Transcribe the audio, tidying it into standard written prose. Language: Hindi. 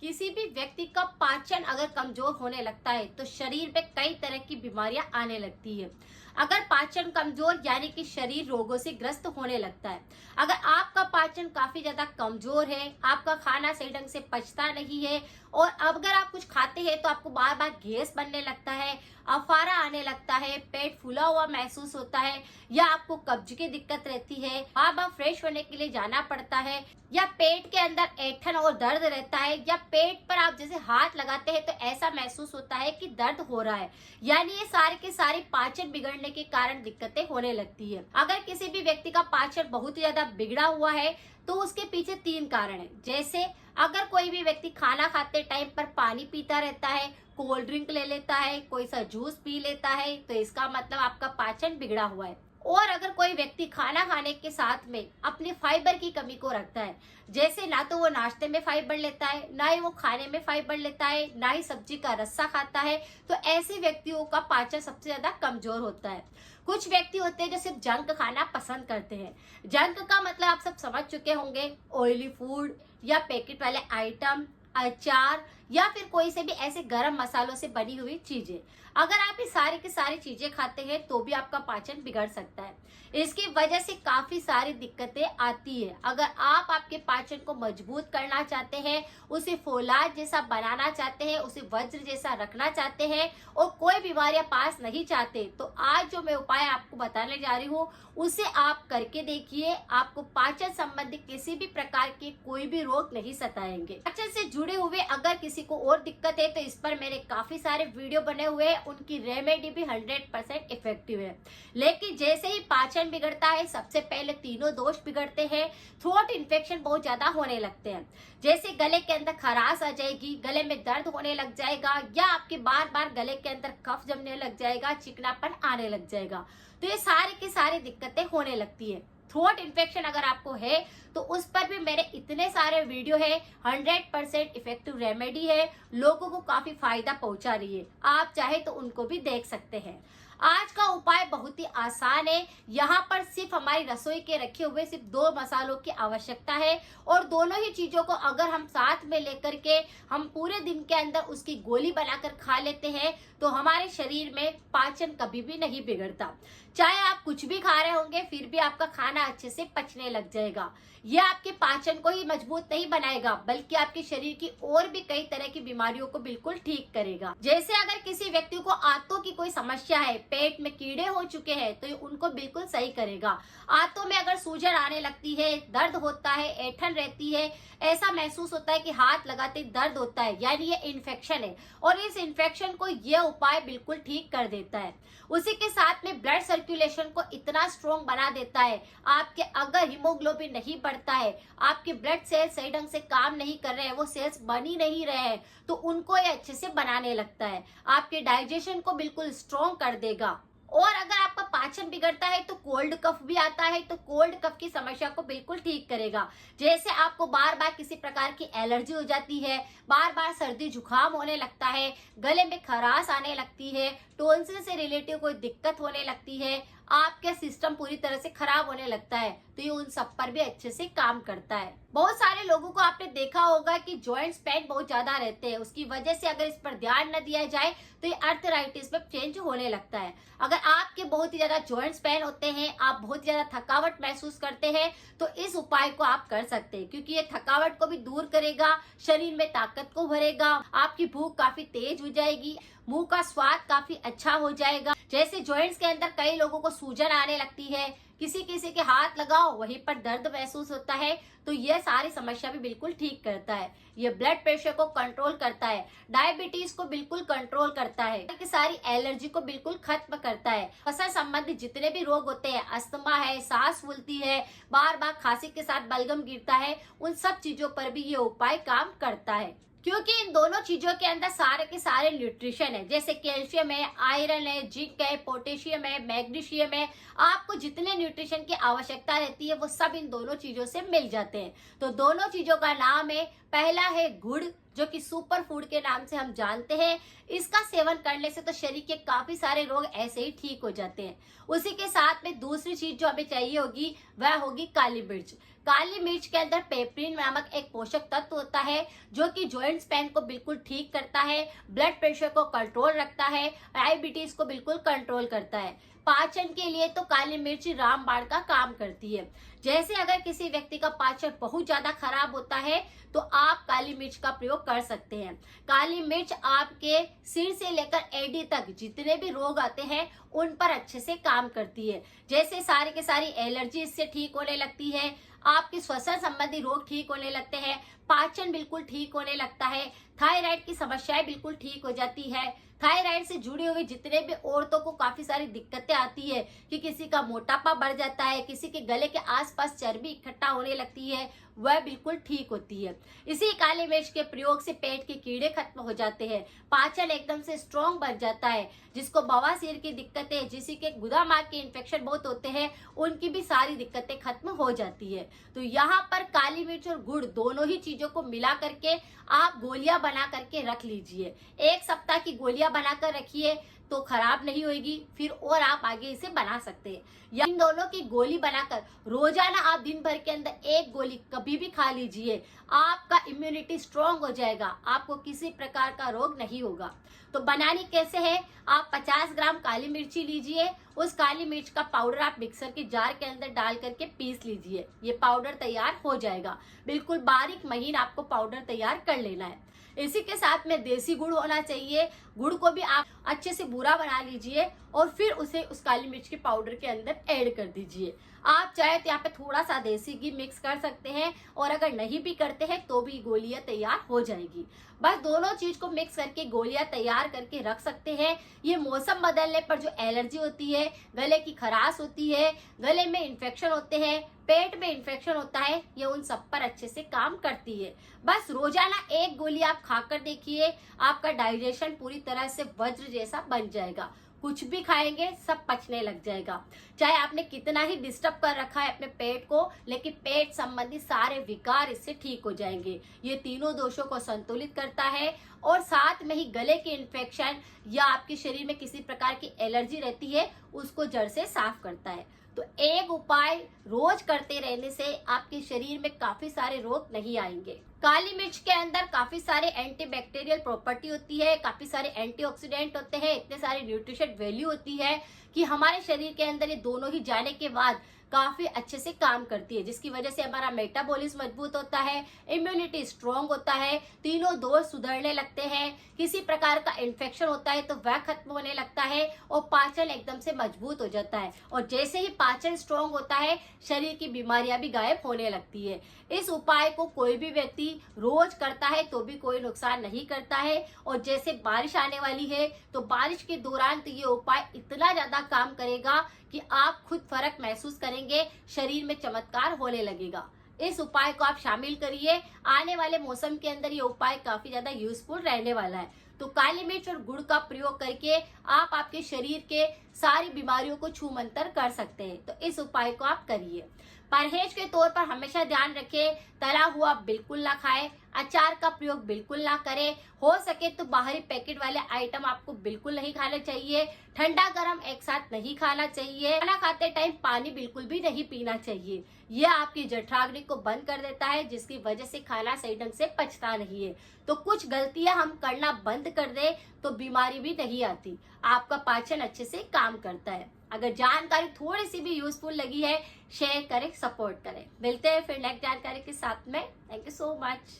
किसी भी व्यक्ति का पाचन अगर कमजोर होने लगता है तो शरीर में कई तरह की बीमारियां आने लगती है। अगर पाचन कमजोर यानी कि शरीर रोगों से ग्रस्त होने लगता है। अगर आपका पाचन काफी ज्यादा कमजोर है, आपका खाना सही ढंग से पचता नहीं है और अगर आप कुछ खाते हैं तो आपको बार बार गैस बनने लगता है, अफारा आने लगता है, पेट फूला हुआ महसूस होता है या आपको कब्ज की दिक्कत रहती है, बार बार फ्रेश होने के लिए जाना पड़ता है या पेट के अंदर ऐंठन और दर्द रहता है या पेट पर आप जैसे हाथ लगाते हैं तो ऐसा महसूस होता है कि दर्द हो रहा है, यानी ये सारे के सारे पाचन बिगड़ने के कारण दिक्कतें होने लगती है। अगर किसी भी व्यक्ति का पाचन बहुत ज्यादा बिगड़ा हुआ है तो उसके पीछे 3 कारण है। जैसे अगर कोई भी व्यक्ति खाना खाते टाइम पर पानी पीता रहता है, कोल्ड ड्रिंक ले लेता है, कोई सा जूस पी लेता है, तो इसका मतलब आपका पाचन बिगड़ा हुआ है। और अगर कोई व्यक्ति खाना खाने के साथ में अपने फाइबर की कमी को रखता है, जैसे ना तो वो नाश्ते में फाइबर लेता है, ना ही वो खाने में फाइबर लेता है, ना ही सब्जी का रस्सा खाता है, तो ऐसे व्यक्तियों का पाचन सबसे ज्यादा कमजोर होता है। कुछ व्यक्ति होते हैं जो सिर्फ जंक खाना पसंद करते हैं। जंक का मतलब आप सब समझ चुके होंगे, ऑयली फूड या पैकेट वाले आइटम, अचार या फिर कोई से भी ऐसे गरम मसालों से बनी हुई चीजें। अगर आप ये सारी की सारी चीजें खाते हैं तो भी आपका पाचन बिगड़ सकता है। इसकी वजह से काफी सारी दिक्कतें आती है। अगर आप आपके पाचन को मजबूत करना चाहते हैं, उसे फौलाद जैसा बनाना चाहते हैं, उसे वज्र जैसा रखना चाहते हैं और कोई बीमारियां पास नहीं चाहते, तो आज जो मैं उपाय आपको बताने जा रही हूँ उसे आप करके देखिए। आपको पाचन संबंधी किसी भी प्रकार के कोई भी रोग नहीं सताएंगे। पाचन से जुड़े हुए अगर किसी को और दिक्कत है तो इस पर मेरे काफी सारे वीडियो बने हुए हैं, उनकी रेमेडी भी 100% इफेक्टिव है। लेकिन जैसे ही पाचन बिगड़ता है सबसे पहले तीनों दोष बिगड़ते हैं। थ्रोट इन्फेक्शन बहुत ज्यादा होने लगते हैं, जैसे गले के अंदर खराश आ जाएगी, गले में दर्द होने लग जाएगा या आपके बार बार गले के अंदर कफ जमने लग जाएगा, चिकनापन आने लग जाएगा। तो ये सारी की सारी दिक्कतें होने लगती है। थ्रोट इन्फेक्शन अगर आपको है तो उस पर भी मेरे इतने सारे वीडियो है, 100% इफेक्टिव रेमेडी है, लोगों को काफी फायदा पहुंचा रही है। आप चाहे तो उनको भी देख सकते हैं। आज का उपाय बहुत ही आसान है। यहाँ पर सिर्फ हमारी रसोई के रखे हुए सिर्फ 2 मसालों की आवश्यकता है और दोनों ही चीजों को अगर हम साथ में लेकर के हम पूरे दिन के अंदर उसकी गोली बनाकर खा लेते हैं तो हमारे शरीर में पाचन कभी भी नहीं बिगड़ता। चाहे आप कुछ भी खा रहे होंगे फिर भी आपका खाना अच्छे से पचने लग जाएगा। यह आपके पाचन को ही मजबूत नहीं बनाएगा बल्कि आपके शरीर की और भी कई तरह की बीमारियों को बिल्कुल ठीक करेगा। जैसे अगर किसी व्यक्ति को आंतों की कोई समस्या है, पेट में कीड़े हो चुके हैं, तो ये उनको बिल्कुल सही करेगा। आंतों में अगर सूजन आने लगती है, दर्द होता है, ऐंठन रहती है, ऐसा महसूस होता है कि हाथ लगाते दर्द होता है, यानी ये इन्फेक्शन है और इस इन्फेक्शन को यह उपाय बिल्कुल ठीक कर देता है। उसी के साथ में ब्लड सर्कुलेशन को इतना स्ट्रॉन्ग बना देता है। आपके अगर हीमोग्लोबिन नहीं बढ़ता है, आपके ब्लड सेल्स सही ढंग से काम नहीं कर रहे हैं, वो सेल्स बन ही नहीं रहे हैं, तो उनको ये अच्छे से बनाने लगता है। आपके डाइजेशन को बिल्कुल स्ट्रॉन्ग कर देगा। और अगर आपका पाचन बिगड़ता है तो कोल्ड कफ भी आता है, तो कोल्ड कफ की समस्या को बिल्कुल ठीक करेगा। जैसे आपको बार बार किसी प्रकार की एलर्जी हो जाती है, बार बार सर्दी जुकाम होने लगता है, गले में खराश आने लगती है, टॉन्सिल से रिलेटिव कोई दिक्कत होने लगती है, आपके सिस्टम पूरी तरह से खराब होने लगता है, तो ये उन सब पर भी अच्छे से काम करता है। बहुत सारे लोगों को आपने देखा होगा कि जॉइंट्स पेन बहुत ज्यादा रहते हैं, उसकी वजह से अगर इस पर ध्यान न दिया जाए तो ये आर्थराइटिस में चेंज होने लगता है। अगर आपके बहुत ही ज्यादा जॉइंट्स पेन होते हैं, आप बहुत ही ज्यादा थकावट महसूस करते हैं, तो इस उपाय को आप कर सकते हैं, क्योंकि ये थकावट को भी दूर करेगा, शरीर में ताकत को भरेगा, आपकी भूख काफी तेज हो जाएगी, मुंह का स्वाद काफी अच्छा हो जाएगा। जैसे जॉइंट्स के अंदर कई लोगों को सूजन आने लगती है, किसी किसी के हाथ लगाओ वहीं पर दर्द महसूस होता है, तो यह सारी समस्या भी बिल्कुल ठीक करता है। ये ब्लड प्रेशर को कंट्रोल करता है, डायबिटीज को बिल्कुल कंट्रोल करता है, कि सारी एलर्जी को बिल्कुल खत्म करता है। श्वसन संबंधी जितने भी रोग होते हैं, अस्थमा है, सांस फूलती है, बार बार खांसी के साथ बलगम गिरता है, उन सब चीजों पर भी ये उपाय काम करता है। क्योंकि इन दोनों चीजों के अंदर सारे के सारे न्यूट्रिशन है, जैसे कैल्शियम है, आयरन है, जिंक है, पोटेशियम है, मैग्नीशियम है। आपको जितने न्यूट्रिशन की आवश्यकता रहती है वो सब इन दोनों चीजों से मिल जाते हैं। तो दोनों चीजों का नाम है, पहला है गुड़, जो कि सुपर फूड के नाम से हम जानते हैं। इसका सेवन करने से तो शरीर के काफी सारे रोग ऐसे ही ठीक हो जाते हैं। उसी के साथ में दूसरी चीज जो हमें चाहिए होगी वह होगी काली मिर्च। काली मिर्च के अंदर पेपरिन नामक एक पोषक तत्व होता है जो कि जॉइंट्स पेन को बिल्कुल ठीक करता है, ब्लड प्रेशर को कंट्रोल रखता है, डायबिटीज को बिल्कुल कंट्रोल करता है। पाचन के लिए तो काली मिर्च रामबाण का काम करती है। जैसे अगर किसी व्यक्ति का पाचन बहुत ज्यादा खराब होता है तो आप काली मिर्च का प्रयोग कर सकते हैं। काली मिर्च आपके सिर से लेकर एडी तक जितने भी रोग आते हैं उन पर अच्छे से काम करती है। जैसे सारी के सारी एलर्जी इससे ठीक होने लगती है, आपके श्वसन संबंधी रोग ठीक होने लगते हैं, पाचन बिल्कुल ठीक होने लगता है, थायराइड की समस्याएं बिल्कुल ठीक हो जाती है। थायराइड से जुड़ी हुई जितने भी औरतों को काफी सारी दिक्कतें आती है कि किसी का मोटापा बढ़ जाता है, किसी के गले के आसपास चर्बी इकट्ठा होने लगती है, वह बिल्कुल ठीक होती है। इसी काली मिर्च के प्रयोग से पेट के कीड़े खत्म हो जाते हैं, पाचन एकदम से स्ट्रॉन्ग बन जाता है। जिसको बवासीर की दिक्कतें, जिसी के गुदा मार्ग के इन्फेक्शन बहुत होते हैं, उनकी भी सारी दिक्कतें खत्म हो जाती है। तो यहाँ पर काली मिर्च और गुड़ दोनों ही चीजों को मिला करके आप गोलियां बना करके रख लीजिए। 1 सप्ताह की गोलियां बनाकर रखिए तो खराब नहीं होगी, फिर और आप आगे इसे बना सकते हैं। या इन दोनों की गोली बनाकर रोजाना आप दिन भर के अंदर 1 गोली कभी भी खा लीजिए, आपका इम्यूनिटी स्ट्रांग हो जाएगा, आपको किसी प्रकार का रोग नहीं होगा। तो बनानी कैसे है, आप 50 ग्राम काली मिर्ची लीजिए, उस काली मिर्च का पाउडर आप मिक्सर के जार के अंदर डाल करके पीस लीजिए। ये पाउडर तैयार हो जाएगा, बिल्कुल बारीक महीन आपको पाउडर तैयार कर लेना है। इसी के साथ में देसी गुड़ होना चाहिए, गुड़ को भी आप अच्छे से बूरा बना लीजिए और फिर उसे उस काली मिर्च के पाउडर के अंदर ऐड कर दीजिए। आप चाहे तो यहाँ पे थोड़ा सा देसी घी मिक्स कर सकते हैं और अगर नहीं भी करते हैं तो भी गोलियां तैयार हो जाएगी। बस दोनों चीज को मिक्स करके गोलियां तैयार करके रख सकते हैं। ये मौसम बदलने पर जो एलर्जी होती है, गले की खराश होती है, गले में इन्फेक्शन होते हैं, पेट में इन्फेक्शन होता है, ये उन सब पर अच्छे से काम करती है। बस रोजाना 1 गोली आप खाकर देखिए, आपका डाइजेशन पूरी तरह से वज्र जैसा बन जाएगा। कुछ भी खाएंगे सब पचने लग जाएगा। चाहे आपने कितना ही डिस्टर्ब कर रखा है अपने पेट को, लेकिन पेट संबंधी सारे विकार इससे ठीक हो जाएंगे। ये तीनों दोषों को संतुलित करता है और साथ में ही गले के इन्फेक्शन या आपके शरीर में किसी प्रकार की एलर्जी रहती है उसको जड़ से साफ करता है। तो एक उपाय रोज करते रहने से आपके शरीर में काफी सारे रोग नहीं आएंगे। काली मिर्च के अंदर काफी सारे एंटीबैक्टीरियल प्रॉपर्टी होती है, काफी सारे एंटीऑक्सीडेंट होते हैं, इतने सारे न्यूट्रिशन वैल्यू होती है कि हमारे शरीर के अंदर ये दोनों ही जाने के बाद काफी अच्छे से काम करती है, जिसकी वजह से हमारा मेटाबॉलिज्म मजबूत होता है, इम्यूनिटी स्ट्रांग होता है, तीनों दोष सुधरने लगते हैं, किसी प्रकार का इन्फेक्शन होता है तो वह खत्म होने लगता है और पाचन एकदम से मजबूत हो जाता है। और जैसे ही पाचन स्ट्रांग होता है शरीर की बीमारियां भी गायब होने लगती है। इस उपाय को कोई भी व्यक्ति रोज करता है तो भी कोई नुकसान नहीं करता है। और जैसे बारिश आने वाली है तो बारिश के दौरान तो ये उपाय इतना ज्यादा काम करेगा कि आप खुद फर्क महसूस करेंगे, शरीर में चमत्कार होने लगेगा। इस उपाय को आप शामिल करिए, आने वाले मौसम के अंदर ये उपाय काफी ज्यादा यूजफुल रहने वाला है। तो काली मिर्च और गुड़ का प्रयोग करके आप आपके शरीर के सारी बीमारियों को छूमंतर कर सकते हैं। तो इस उपाय को आप करिए। परहेज के तौर पर हमेशा ध्यान रखें, तला हुआ बिल्कुल ना खाएं, अचार का प्रयोग बिल्कुल ना करें, हो सके तो बाहरी पैकेट वाले आइटम आपको बिल्कुल नहीं खाने चाहिए, ठंडा गरम एक साथ नहीं खाना चाहिए, खाना खाते टाइम पानी बिल्कुल भी नहीं पीना चाहिए। यह आपकी जठराग्नि को बंद कर देता है, जिसकी वजह से खाना सही ढंग से पचता नहीं है। तो कुछ गलतियां हम करना बंद कर दे तो बीमारी भी नहीं आती, आपका पाचन अच्छे से काम करता है। अगर जानकारी थोड़ी सी भी यूजफुल लगी है शेयर करें, सपोर्ट करें। मिलते हैं फिर नेक्स्ट जानकारी के साथ में। Thank you so much.